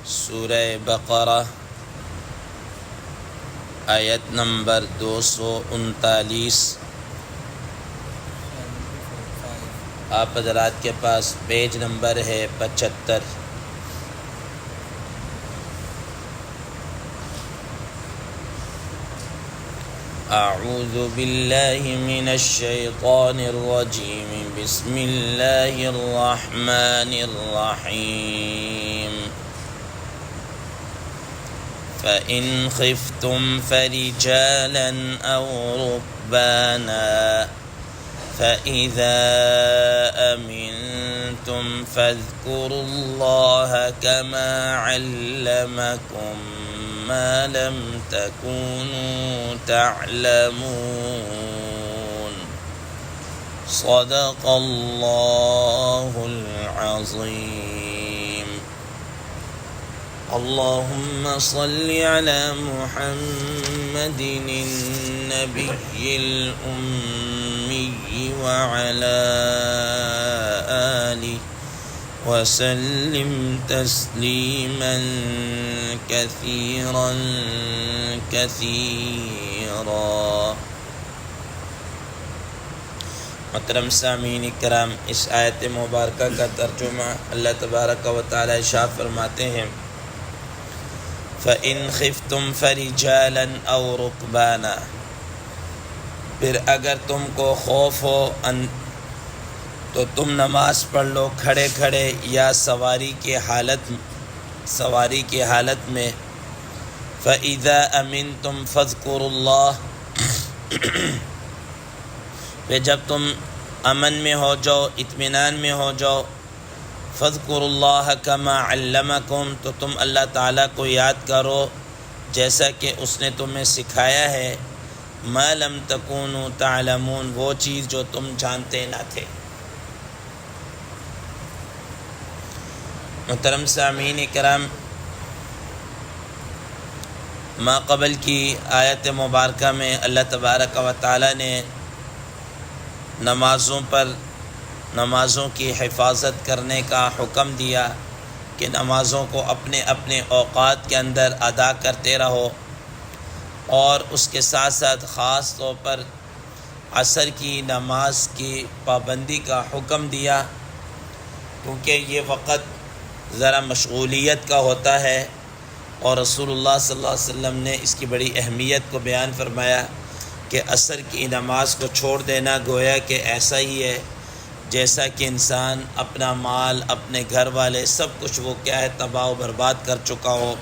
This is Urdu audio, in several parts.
سورہ بقرہ آیت نمبر 239۔ آپ حضرات کے پاس پیج نمبر ہے 75۔ اعوذ باللہ من الشیطان الرجیم، بسم اللہ الرحمن الرحیم۔ فَإِنْ خِفْتُمْ فَرِجَالًا أَوْ رُكْبَانًا فَإِذَا أَمِنْتُمْ فَاذْكُرُوا اللَّهَ كَمَا عَلَّمَكُمْ مَا لَمْ تَكُونُوا تَعْلَمُونَ۔ صدق اللہ العظیم۔ اللہم صل علی محمد النبی الأمی وعلی آلہ وسلم تسلیما کثیرا کثیرا۔ محترم سامعین کرام، اس آیت مبارکہ کا ترجمہ اللہ تبارک و تعالی ارشاد فرماتے ہیں، فَإِنْ خِفْتُمْ فَرِجَالًا أَوْ رُكْبَانًا، پھر اگر تم کو خوف ہو تو تم نماز پڑھ لو کھڑے کھڑے یا سواری کی حالت میں۔ فَإِذَا أَمِنْتُمْ فَاذْكُرُوا اللَّهَ، پھر جب تم امن میں ہو جاؤ، اطمینان میں ہو جاؤ، فَاذْكُرُوا اللَّهَ كَمَا عَلَّمَكُمْ، تو تم اللہ تعالیٰ کو یاد کرو جیسا کہ اس نے تمہیں سکھایا ہے، مَا لَمْ تَكُونُوا تَعْلَمُونَ، وہ چیز جو تم جانتے نہ تھے۔ محترم سامعین کرام، ما قبل کی آیت مبارکہ میں اللہ تبارک و تعالی نے نمازوں کی حفاظت کرنے کا حکم دیا کہ نمازوں کو اپنے اپنے اوقات کے اندر ادا کرتے رہو، اور اس کے ساتھ ساتھ خاص طور پر عصر کی نماز کی پابندی کا حکم دیا، کیونکہ یہ وقت ذرا مشغولیت کا ہوتا ہے، اور رسول اللہ صلی اللہ علیہ وسلم نے اس کی بڑی اہمیت کو بیان فرمایا کہ عصر کی نماز کو چھوڑ دینا گویا کہ ایسا ہی ہے جیسا کہ انسان اپنا مال، اپنے گھر والے، سب کچھ وہ کیا ہے تباہ و برباد کر چکا ہو،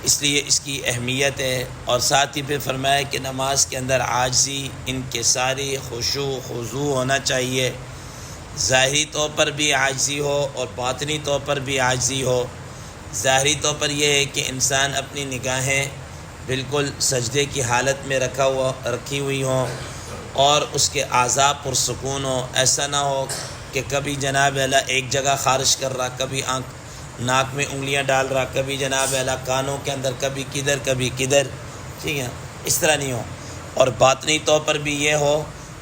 اس لیے اس کی اہمیت ہے۔ اور ساتھ ہی پھر فرمایا کہ نماز کے اندر عاجزی، انکساری، خشوع خضوع ہونا چاہیے، ظاہری طور پر بھی عاجزی ہو اور باطنی طور پر بھی عاجزی ہو۔ ظاہری طور پر یہ ہے کہ انسان اپنی نگاہیں بالکل سجدے کی حالت میں رکھی ہوئی ہوں اور اس کے اعضاء پرسکون ہوں، ایسا نہ ہو کہ کبھی جناب اللہ ایک جگہ خارش کر رہا، کبھی ناک میں انگلیاں ڈال رہا، کبھی جناب اللہ کانوں کے اندر، کبھی کدھر، ٹھیک ہے، اس طرح نہیں ہو۔ اور باطنی طور پر بھی یہ ہو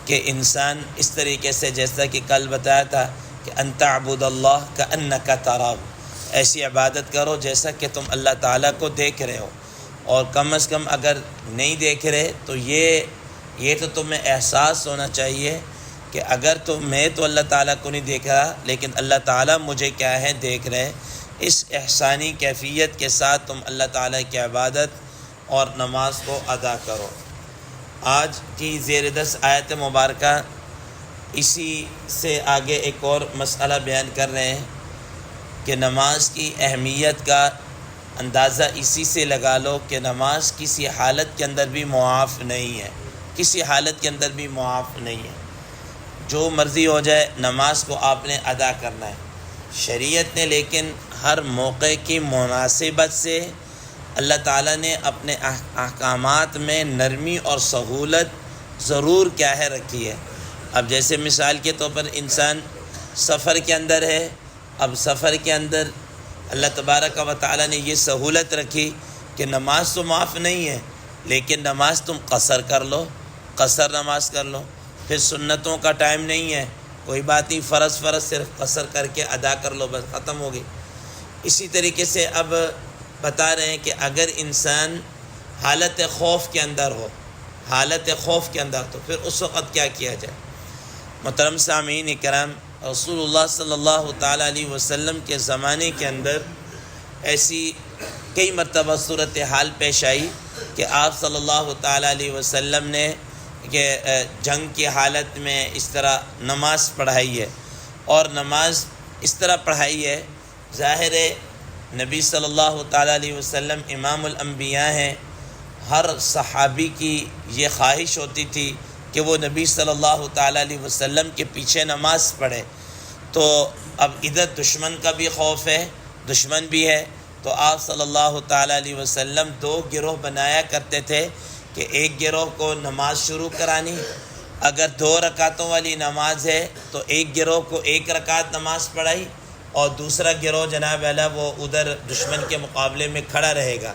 کہ انسان اس طریقے سے، جیسا کہ کل بتایا تھا کہ ان تعبد اللہ کأنک تراہ، ایسی عبادت کرو جیسا کہ تم اللہ تعالیٰ کو دیکھ رہے ہو، اور کم از کم اگر نہیں دیکھ رہے تو یہ تو تمہیں احساس ہونا چاہیے کہ اگر میں تو اللہ تعالیٰ کو نہیں دیکھ رہا، لیکن اللہ تعالیٰ مجھے کیا ہے دیکھ رہے۔ اس احسانی کیفیت کے ساتھ تم اللہ تعالیٰ کی عبادت اور نماز کو ادا کرو۔ آج کی زیر دست آیت مبارکہ اسی سے آگے ایک اور مسئلہ بیان کر رہے ہیں کہ نماز کی اہمیت کا اندازہ اسی سے لگا لو کہ نماز کسی حالت کے اندر بھی معاف نہیں ہے، کسی حالت کے اندر بھی معاف نہیں ہے، جو مرضی ہو جائے نماز کو آپ نے ادا کرنا ہے۔ شریعت نے لیکن ہر موقع کی مناسبت سے اللہ تعالیٰ نے اپنے احکامات میں نرمی اور سہولت ضرور کیا ہے رکھی ہے۔ اب جیسے مثال کے طور پر انسان سفر کے اندر ہے، اب سفر کے اندر اللہ تبارک و تعالیٰ نے یہ سہولت رکھی کہ نماز تو معاف نہیں ہے، لیکن نماز تم قصر کر لو، قصر نماز کر لو، پھر سنتوں کا ٹائم نہیں ہے، کوئی بات نہیں، فرض صرف قصر کر کے ادا کر لو، بس ختم ہوگی۔ اسی طریقے سے اب بتا رہے ہیں کہ اگر انسان حالت خوف کے اندر ہو، حالت خوف کے اندر، تو پھر اس وقت کیا کیا جائے؟ محترم سامعین کرام، رسول اللہ صلی اللہ تعالیٰ علیہ وسلم کے زمانے کے اندر ایسی کئی مرتبہ صورتحال پیش آئی کہ آپ صلی اللہ تعالیٰ علیہ وسلم نے کہ جنگ کی حالت میں اس طرح نماز پڑھائی ہے، اور نماز اس طرح پڑھائی ہے، ظاہر ہے نبی صلی اللہ تعالیٰ علیہ وسلم امام الانبیاء ہیں، ہر صحابی کی یہ خواہش ہوتی تھی کہ وہ نبی صلی اللہ تعالیٰ علیہ وسلم کے پیچھے نماز پڑھے۔ تو اب ادھر دشمن کا بھی خوف ہے، دشمن بھی ہے، تو آپ صلی اللہ تعالیٰ علیہ وسلم دو گروہ بنایا کرتے تھے کہ ایک گروہ کو نماز شروع کرانی، اگر 2 رکعتوں والی نماز ہے تو ایک گروہ کو 1 رکعت نماز پڑھائی، اور دوسرا گروہ جناب اعلیٰ وہ ادھر دشمن کے مقابلے میں کھڑا رہے گا۔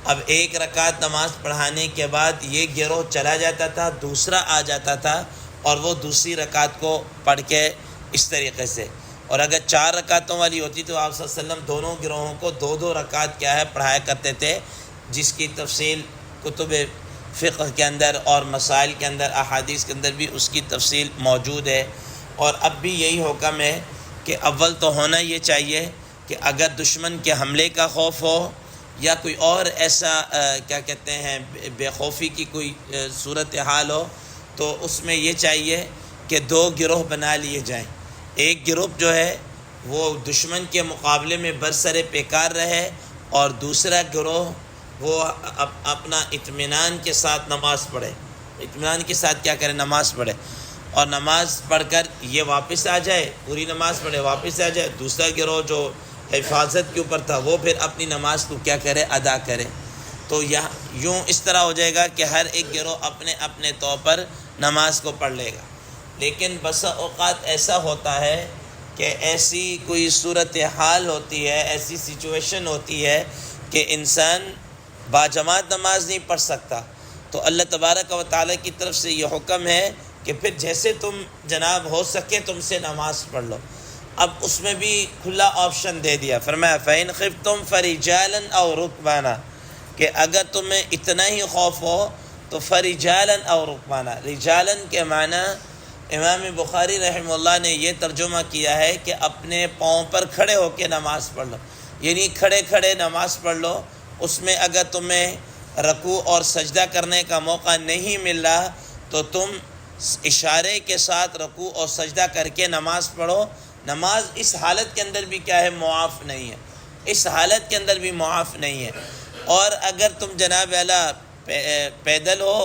اب 1 رکعت نماز پڑھانے کے بعد یہ گروہ چلا جاتا تھا، دوسرا آ جاتا تھا اور وہ دوسری رکعت کو پڑھ کے اس طریقے سے، اور اگر 4 رکعتوں والی ہوتی تو آپ صلی اللہ علیہ وسلم دونوں گروہوں کو 2 رکعت کیا ہے پڑھایا کرتے تھے، جس کی تفصیل کتب فقہ کے اندر اور مسائل کے اندر، احادیث کے اندر بھی اس کی تفصیل موجود ہے۔ اور اب بھی یہی حکم ہے کہ اول تو ہونا یہ چاہیے کہ اگر دشمن کے حملے کا خوف ہو یا کوئی اور ایسا کیا کہتے ہیں بے خوفی کی کوئی صورتحال ہو، تو اس میں یہ چاہیے کہ 2 گروہ بنا لیے جائیں۔ ایک گروپ جو ہے وہ دشمن کے مقابلے میں برسر پیکار رہے، اور دوسرا گروہ وہ اپنا اطمینان کے ساتھ نماز پڑھے، اطمینان کے ساتھ کیا کرے، نماز پڑھے، اور نماز پڑھ کر یہ واپس آ جائے، پوری نماز پڑھے واپس آ جائے۔ دوسرا گروہ جو حفاظت کے اوپر تھا وہ پھر اپنی نماز کو کیا کرے، ادا کرے۔ تو یوں اس طرح ہو جائے گا کہ ہر ایک گروہ اپنے اپنے طور پر نماز کو پڑھ لے گا۔ لیکن بسا اوقات ایسا ہوتا ہے کہ ایسی کوئی صورتحال ہوتی ہے، ایسی سچویشن ہوتی ہے کہ انسان باجماعت نماز نہیں پڑھ سکتا، تو اللہ تبارک و تعالیٰ کی طرف سے یہ حکم ہے کہ پھر جیسے تم جناب ہو سکے تم سے نماز پڑھ لو۔ اب اس میں بھی کھلا آپشن دے دیا، فرمایا فَإِنْ خِفْتُمْ فَرِجَالًا أَوْ رُكْبَانًا، کہ اگر تمہیں اتنا ہی خوف ہو تو فَرِجَالًا أَوْ رُكْبَانًا۔ رجالن کے معنی امام بخاری رحمہ اللہ نے یہ ترجمہ کیا ہے کہ اپنے پاؤں پر کھڑے ہو کے نماز پڑھ لو، یعنی کھڑے کھڑے نماز پڑھ لو۔ اس میں اگر تمہیں رکوع اور سجدہ کرنے کا موقع نہیں مل رہا تو تم اشارے کے ساتھ رکوع اور سجدہ کر کے نماز پڑھو۔ نماز اس حالت کے اندر بھی کیا ہے، معاف نہیں ہے، اس حالت کے اندر بھی معاف نہیں ہے۔ اور اگر تم جناب اعلیٰ پیدل ہو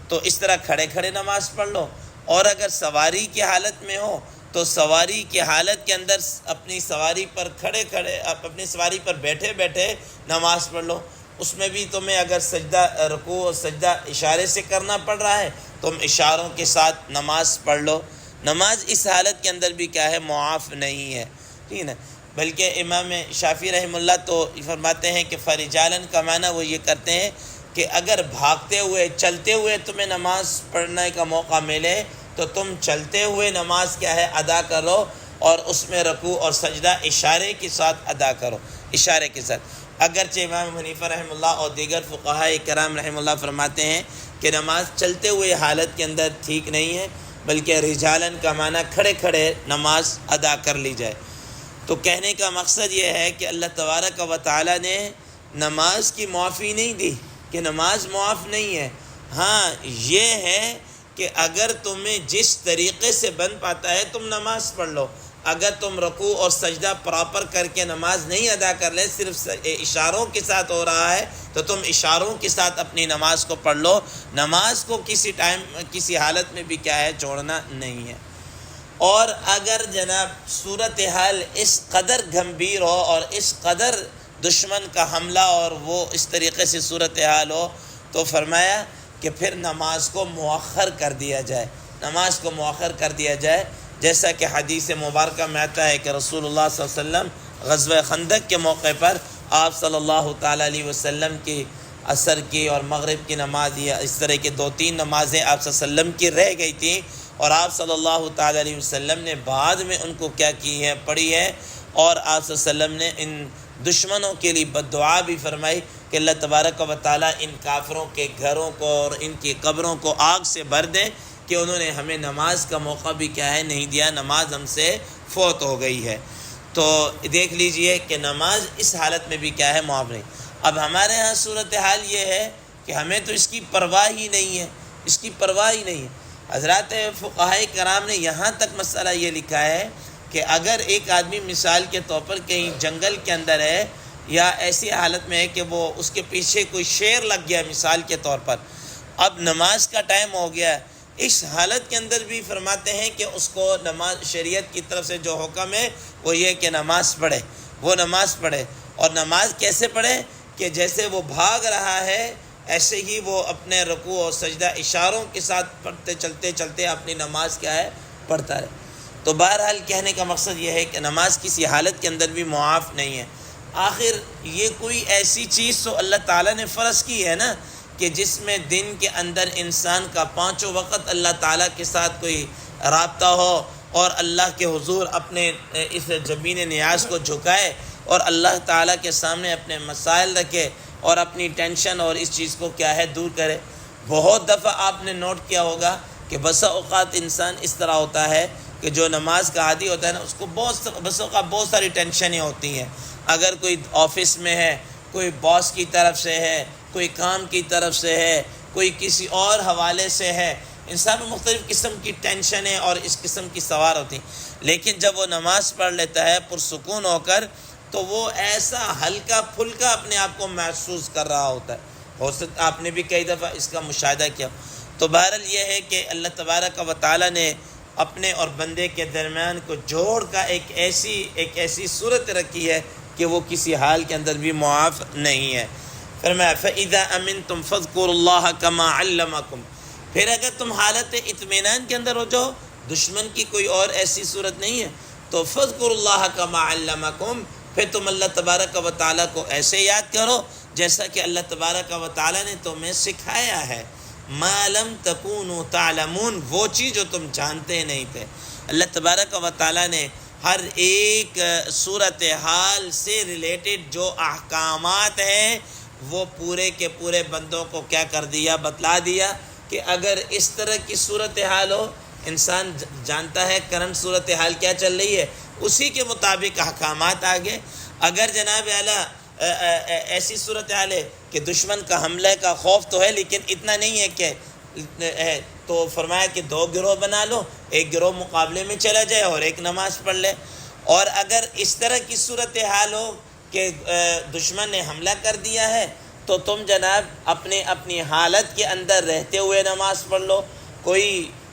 تو اس طرح کھڑے کھڑے نماز پڑھ لو، اور اگر سواری کی حالت میں ہو تو سواری کی حالت کے اندر اپنی سواری پر کھڑے کھڑے اپنی سواری پر بیٹھے بیٹھے نماز پڑھ لو۔ اس میں بھی تمہیں اگر سجدہ رکوع اور سجدہ اشارے سے کرنا پڑ رہا ہے تم اشاروں کے ساتھ نماز پڑھ لو۔ نماز اس حالت کے اندر بھی کیا ہے، معاف نہیں ہے، ٹھیک ہے نا۔ بلکہ امام شافعی رحمہ اللہ تو فرماتے ہیں کہ فرجالن کا معنی وہ یہ کرتے ہیں کہ اگر بھاگتے ہوئے چلتے ہوئے تمہیں نماز پڑھنے کا موقع ملے تو تم چلتے ہوئے نماز کیا ہے، ادا کرو، اور اس میں رکوع اور سجدہ اشارے کے ساتھ ادا کرو، اشارے کے ساتھ۔ اگرچہ امام حنیفہ رحمہ اللہ اور دیگر فقہاء کرام رحمہ اللہ فرماتے ہیں کہ نماز چلتے ہوئے حالت کے اندر ٹھیک نہیں ہے، بلکہ رجالن کا معنی کھڑے کھڑے نماز ادا کر لی جائے۔ تو کہنے کا مقصد یہ ہے کہ اللہ تبارک و تعالیٰ نے نماز کی معافی نہیں دی کہ نماز معاف نہیں ہے، ہاں یہ ہے کہ اگر تمہیں جس طریقے سے بن پاتا ہے تم نماز پڑھ لو۔ اگر تم رکوع اور سجدہ پراپر کر کے نماز نہیں ادا کر لے، صرف اشاروں کے ساتھ ہو رہا ہے تو تم اشاروں کے ساتھ اپنی نماز کو پڑھ لو۔ نماز کو کسی ٹائم کسی حالت میں بھی کیا ہے، چھوڑنا نہیں ہے۔ اور اگر جناب صورتحال اس قدر گھمبیر ہو اور اس قدر دشمن کا حملہ اور وہ اس طریقے سے صورتحال ہو تو فرمایا کہ پھر نماز کو مؤخر کر دیا جائے، نماز کو مؤخر کر دیا جائے، جیسا کہ حدیث مبارکہ میں آتا ہے کہ رسول اللہ صلی اللہ علیہ وسلم غزوہ خندق کے موقع پر آپ صلی اللہ تعالیٰ علیہ وسلم کی عصر کی اور مغرب کی نماز یا اس طرح کے 2-3 نمازیں آپ صلی اللہ علیہ وسلم کی رہ گئی تھیں، اور آپ صلی اللہ تعالیٰ علیہ وسلم نے بعد میں ان کو کیا کی ہے، پڑھی ہے، اور آپ صلی اللہ علیہ وسلم نے ان دشمنوں کے لیے بد دعا بھی فرمائی کہ اللہ تبارک و تعالیٰ ان کافروں کے گھروں کو اور ان کی قبروں کو آگ سے بھر دے کہ انہوں نے ہمیں نماز کا موقع بھی کیا ہے نہیں دیا، نماز ہم سے فوت ہو گئی ہے۔ تو دیکھ لیجئے کہ نماز اس حالت میں بھی کیا ہے معاف نہیں۔ اب ہمارے ہاں صورتحال یہ ہے کہ ہمیں تو اس کی پرواہ ہی نہیں ہے، اس کی پرواہ ہی نہیں ہے۔ حضرات فقہائے کرام نے یہاں تک مسئلہ یہ لکھا ہے کہ اگر ایک آدمی مثال کے طور پر کہیں جنگل کے اندر ہے یا ایسی حالت میں ہے کہ وہ اس کے پیچھے کوئی شیر لگ گیا مثال کے طور پر، اب نماز کا ٹائم ہو گیا، اس حالت کے اندر بھی فرماتے ہیں کہ اس کو نماز، شریعت کی طرف سے جو حکم ہے وہ یہ کہ نماز پڑھے، وہ نماز پڑھے۔ اور نماز کیسے پڑھے کہ جیسے وہ بھاگ رہا ہے ایسے ہی وہ اپنے رکوع اور سجدہ اشاروں کے ساتھ پڑھتے چلتے چلتے اپنی نماز کیا ہے پڑھتا رہے۔ تو بہرحال کہنے کا مقصد یہ ہے کہ نماز کسی حالت کے اندر بھی معاف نہیں ہے۔ آخر یہ کوئی ایسی چیز تو اللہ تعالیٰ نے فرض کی ہے نا کہ جس میں دن کے اندر انسان کا 5 وقت اللہ تعالیٰ کے ساتھ کوئی رابطہ ہو اور اللہ کے حضور اپنے اس جبین نیاز کو جھکائے اور اللہ تعالیٰ کے سامنے اپنے مسائل رکھے اور اپنی ٹینشن اور اس چیز کو کیا ہے دور کرے۔ بہت دفعہ آپ نے نوٹ کیا ہوگا کہ بسا اوقات انسان اس طرح ہوتا ہے کہ جو نماز کا عادی ہوتا ہے نا اس کو بسا اوقات بہت ساری ٹینشنیں ہوتی ہیں۔ اگر کوئی آفس میں ہے، کوئی باس کی طرف سے ہے، کوئی کام کی طرف سے ہے، کوئی کسی اور حوالے سے ہے، انسان میں مختلف قسم کی ٹینشنیں اور اس قسم کی سوار ہوتی ہیں، لیکن جب وہ نماز پڑھ لیتا ہے پرسکون ہو کر تو وہ ایسا ہلکا پھلکا اپنے آپ کو محسوس کر رہا ہوتا ہے۔ ہو سکتا آپ نے بھی کئی دفعہ اس کا مشاہدہ کیا۔ تو بہرحال یہ ہے کہ اللہ تبارک و تعالیٰ نے اپنے اور بندے کے درمیان کو جوڑ کا ایک ایسی صورت رکھی ہے کہ وہ کسی حال کے اندر بھی معاف نہیں ہے۔ فرمایا فَإِذَا أَمِنْتُمْ فَاذْكُرُوا اللَّهَ كَمَا عَلَّمَكُمْ، پھر اگر تم حالت اطمینان کے اندر ہو جاؤ، دشمن کی کوئی اور ایسی صورت نہیں ہے، تو فَاذْكُرُوا اللَّهَ كَمَا عَلَّمَكُمْ، پھر تم اللہ تبارک و تعالیٰ کو ایسے یاد کرو جیسا کہ اللہ تبارک و تعالیٰ نے تمہیں سکھایا ہے۔ مَا لَمْ تَكُونُوا تَعْلَمُونَ، وہ چیز جو تم جانتے نہیں تھے۔ اللہ تبارک و تعالیٰ نے ہر ایک صورتحال سے ریلیٹڈ جو احکامات ہیں وہ پورے کے پورے بندوں کو کیا کر دیا، بتلا دیا کہ اگر اس طرح کی صورتحال ہو، انسان جانتا ہے کرنٹ صورتحال کیا چل رہی ہے، اسی کے مطابق احکامات آگے۔ اگر جناب اعلیٰ ایسی صورتحال ہے کہ دشمن کا حملے کا خوف تو ہے لیکن اتنا نہیں ہے کہ تو فرمایا کہ 2 گروہ بنا لو، ایک گروہ مقابلے میں چلا جائے اور ایک نماز پڑھ لے۔ اور اگر اس طرح کی صورتحال ہو کہ دشمن نے حملہ کر دیا ہے تو تم جناب اپنی حالت کے اندر رہتے ہوئے نماز پڑھ لو۔ کوئی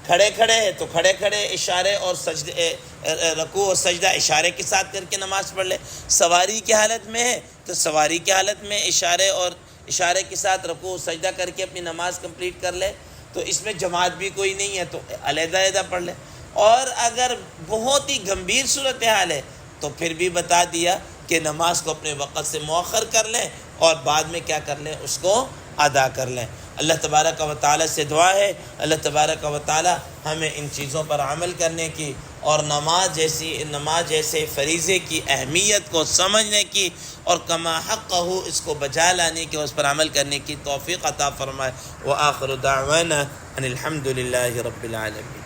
کھڑے ہے تو کھڑے اشارے اور سجدے، رکوع اور سجدہ اشارے کے ساتھ کر کے نماز پڑھ لے۔ سواری کی حالت میں ہے تو سواری کی حالت میں اشارے کے ساتھ رکوع سجدہ کر کے اپنی نماز کمپلیٹ کر لے۔ تو اس میں جماعت بھی کوئی نہیں ہے تو علیحدہ پڑھ لے۔ اور اگر بہت ہی گمبھیر صورتحال ہے تو پھر بھی بتا دیا کہ نماز کو اپنے وقت سے مؤخر کر لیں اور بعد میں کیا کر لیں، اس کو ادا کر لیں۔ اللہ تبارک و تعالیٰ سے دعا ہے اللہ تبارک و تعالیٰ ہمیں ان چیزوں پر عمل کرنے کی اور نماز جیسے فریضے کی اہمیت کو سمجھنے کی اور کما حقہ اس کو بجا لانے کی، اس پر عمل کرنے کی توفیق عطا فرمائے۔ وآخر دعوانا ان الحمد للہ رب العالمین۔